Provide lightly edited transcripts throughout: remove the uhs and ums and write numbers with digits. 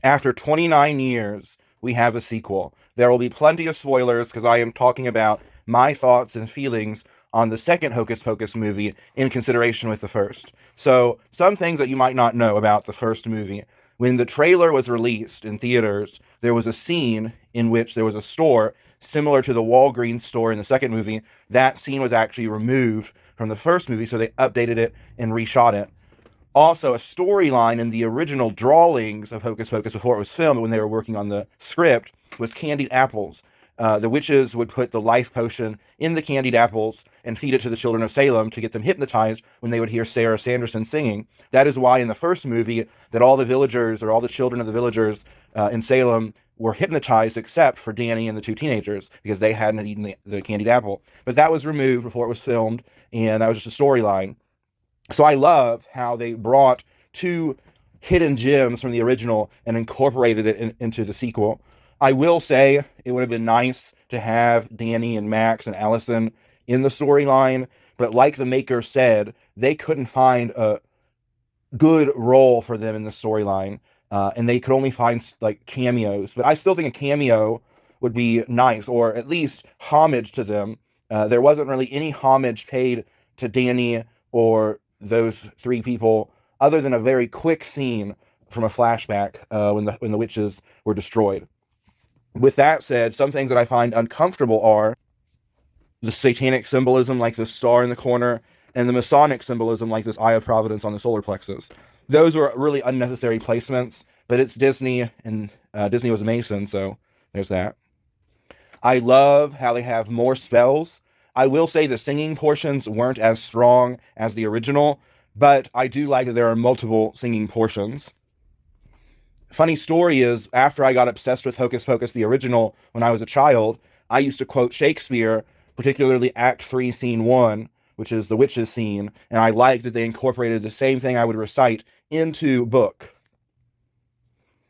After 29 years, we have a sequel. There will be plenty of spoilers because I am talking about my thoughts and feelings on the second Hocus Pocus movie in consideration with the first. So, some things that you might not know about the first movie. When the trailer was released in theaters, there was a scene in which there was a store similar to the Walgreens store in the second movie. That scene was actually removed from the first movie, so they updated it and reshot it. Also, a storyline in the original drawings of Hocus Pocus before it was filmed, when they were working on the script, was candied apples. The witches would put the life potion in the candied apples and feed it to the children of Salem to get them hypnotized when they would hear Sarah Sanderson singing. That is why in the first movie that all the villagers or all the children of the villagers in Salem were hypnotized except for Danny and the two teenagers because they hadn't eaten the candied apple. But that was removed before it was filmed, and that was just a storyline. So I love how they brought two hidden gems from the original and incorporated it into the sequel. I will say it would have been nice to have Danny and Max and Allison in the storyline, but like the maker said, they couldn't find a good role for them in the storyline, and they could only find like cameos. But I still think a cameo would be nice, or at least homage to them. There wasn't really any homage paid to Danny or those three people, other than a very quick scene from a flashback when the witches were destroyed. With that said, some things that I find uncomfortable are the satanic symbolism, like the star in the corner, and the Masonic symbolism, like this Eye of Providence on the solar plexus. Those were really unnecessary placements, but it's Disney, and Disney was a Mason, so there's that. I love how they have more spells. I will say the singing portions weren't as strong as the original, but I do like that there are multiple singing portions. Funny story is, after I got obsessed with Hocus Pocus, the original, when I was a child, I used to quote Shakespeare, particularly Act 3, Scene 1, which is the witches scene, and I liked that they incorporated the same thing I would recite into book.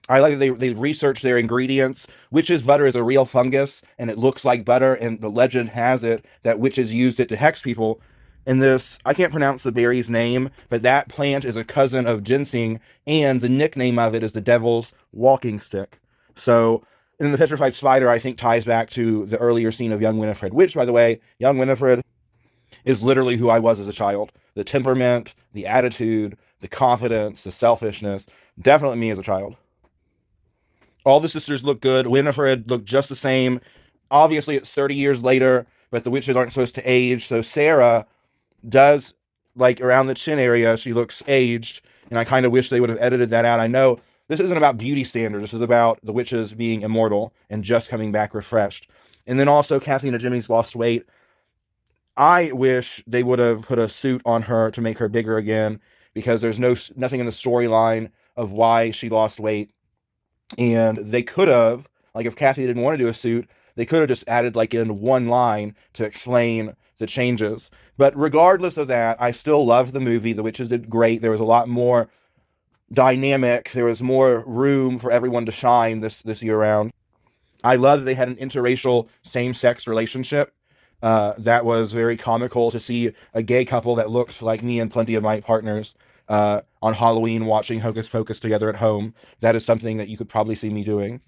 I like that they research their ingredients. Witch's butter is a real fungus, and it looks like butter, and the legend has it that witches used it to hex people. And this, I can't pronounce the berry's name, but that plant is a cousin of ginseng, and the nickname of it is the devil's walking stick. So, in the petrified spider, I think ties back to the earlier scene of young Winifred, which, by the way, young Winifred is literally who I was as a child. The temperament, the attitude, the confidence, the selfishness, definitely me as a child. All the sisters look good. Winifred looked just the same. Obviously, it's 30 years later, but the witches aren't supposed to age. So Sarah does, like, around the chin area, she looks aged. And I kind of wish they would have edited that out. I know this isn't about beauty standards. This is about the witches being immortal and just coming back refreshed. And then also, Kathleen and Jimmy's lost weight. I wish they would have put a suit on her to make her bigger again, because there's nothing in the storyline of why she lost weight. And they could have, like, if Kathy didn't want to do a suit, they could have just added, like, in one line to explain the changes. But regardless of that, I still love the movie. The witches did great. There was a lot more dynamic. There was more room for everyone to shine this year round. I love that they had an interracial same-sex relationship. That was very comical to see a gay couple that looked like me and plenty of my partners on Halloween watching Hocus Pocus together at home. That is something that you could probably see me doing.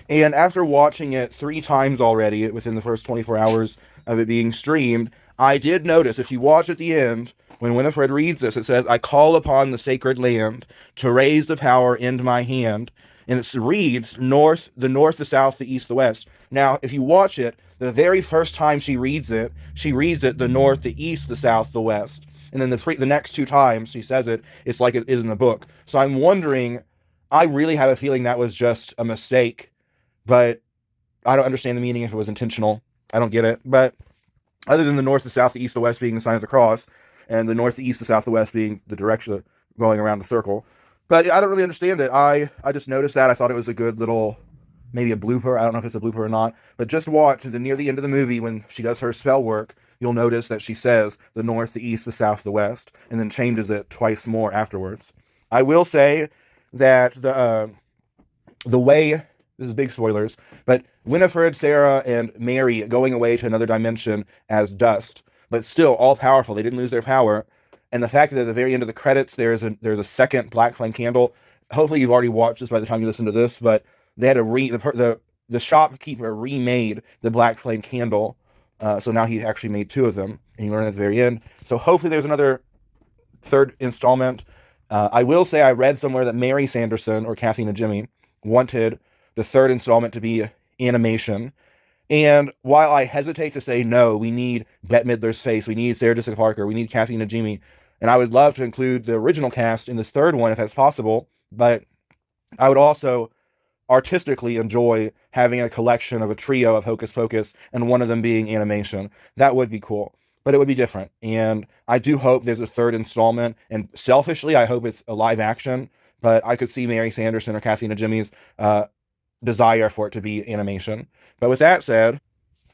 And after watching it 3 times already within the first 24 hours of it being streamed, I did notice, if you watch at the end, when Winifred reads this, it says, "I call upon the sacred land to raise the power in my hand." And it reads north, the south, the east, the west. Now, if you watch it, the very first time she reads it the north, the east, the south, the west. And then the next 2 times she says it, it's like it is in the book. So I'm wondering, I really have a feeling that was just a mistake, but I don't understand the meaning if it was intentional. I don't get it. But other than the north, the south, the east, the west being the sign of the cross, and the north, the east, the south, the west being the direction going around the circle. But I don't really understand it. I just noticed that. I thought it was a good little, maybe a blooper. I don't know if it's a blooper or not. But just watch, near the end of the movie, when she does her spell work, you'll notice that she says the north, the east, the south, the west, and then changes it twice more afterwards. I will say that the way, this is big spoilers, but Winifred, Sarah, and Mary going away to another dimension as dust, but still all powerful. They didn't lose their power. And the fact that at the very end of the credits there's a second black flame candle hopefully you've already watched this by the time you listen to this, but they had the shopkeeper remade the Black Flame candle. So now he actually made two of them, and you learn at the very end. So hopefully there's another third installment. I will say I read somewhere that Mary Sanderson, or Kathy and Jimmy, wanted the third installment to be animation. And while I hesitate to say no, we need Bette Midler's face, we need Sarah Jessica Parker, we need Kathy Najimy, and I would love to include the original cast in this third one if that's possible, but I would also artistically enjoy having a collection of a trio of Hocus Pocus and one of them being animation. That would be cool, but it would be different. And I do hope there's a third installment, and selfishly, I hope it's a live action, but I could see Mary Sanderson or Kathy Najimy's desire for it to be animation. But with that said,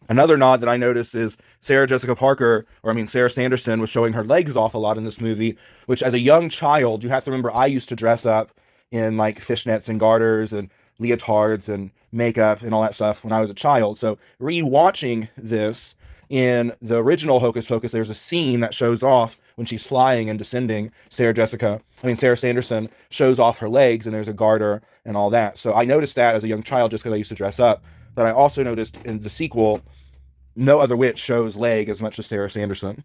another nod that I noticed is Sarah Sanderson was showing her legs off a lot in this movie, which as a young child, you have to remember I used to dress up in like fishnets and garters and leotards and makeup and all that stuff when I was a child. So rewatching this in the original Hocus Pocus, there's a scene that shows off when she's flying and descending. Sarah Sanderson shows off her legs and there's a garter and all that. So I noticed that as a young child just because I used to dress up. But I also noticed in the sequel, no other witch shows leg as much as Sarah Sanderson.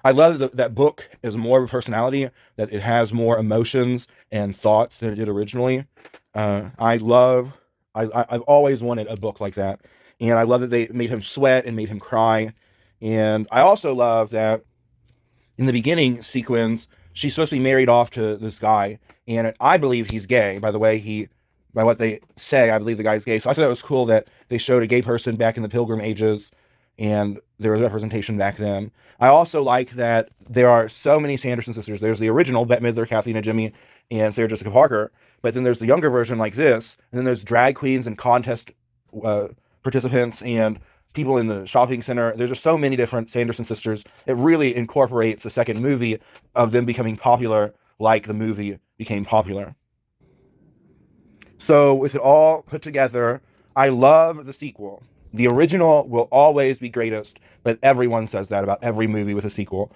I love that book is more of a personality, that it has more emotions and thoughts than it did originally. I've always wanted a book like that. And I love that they made him sweat and made him cry. And I also love that in the beginning sequence, she's supposed to be married off to this guy. And I believe he's gay. By the way, by what they say, I believe the guy's gay. So I thought it was cool that they showed a gay person back in the Pilgrim ages, and there was representation back then. I also like that there are so many Sanderson sisters. There's the original, Bette Midler, Kathy Najimy, and Sarah Jessica Parker, but then there's the younger version like this, and then there's drag queens and contest participants and people in the shopping center. There's just so many different Sanderson sisters. It really incorporates the second movie of them becoming popular like the movie became popular. So with it all put together, I love the sequel. The original will always be greatest, but everyone says that about every movie with a sequel.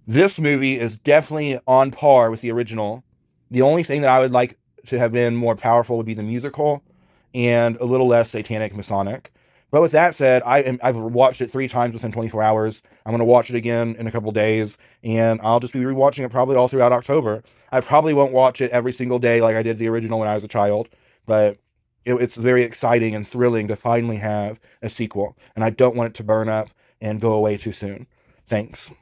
This movie is definitely on par with the original. The only thing that I would like to have been more powerful would be the musical and a little less satanic Masonic. But with that said, I've watched it 3 times within 24 hours. I'm going to watch it again in a couple days, and I'll just be rewatching it probably all throughout October. I probably won't watch it every single day like I did the original when I was a child, but it's very exciting and thrilling to finally have a sequel, and I don't want it to burn up and go away too soon. Thanks.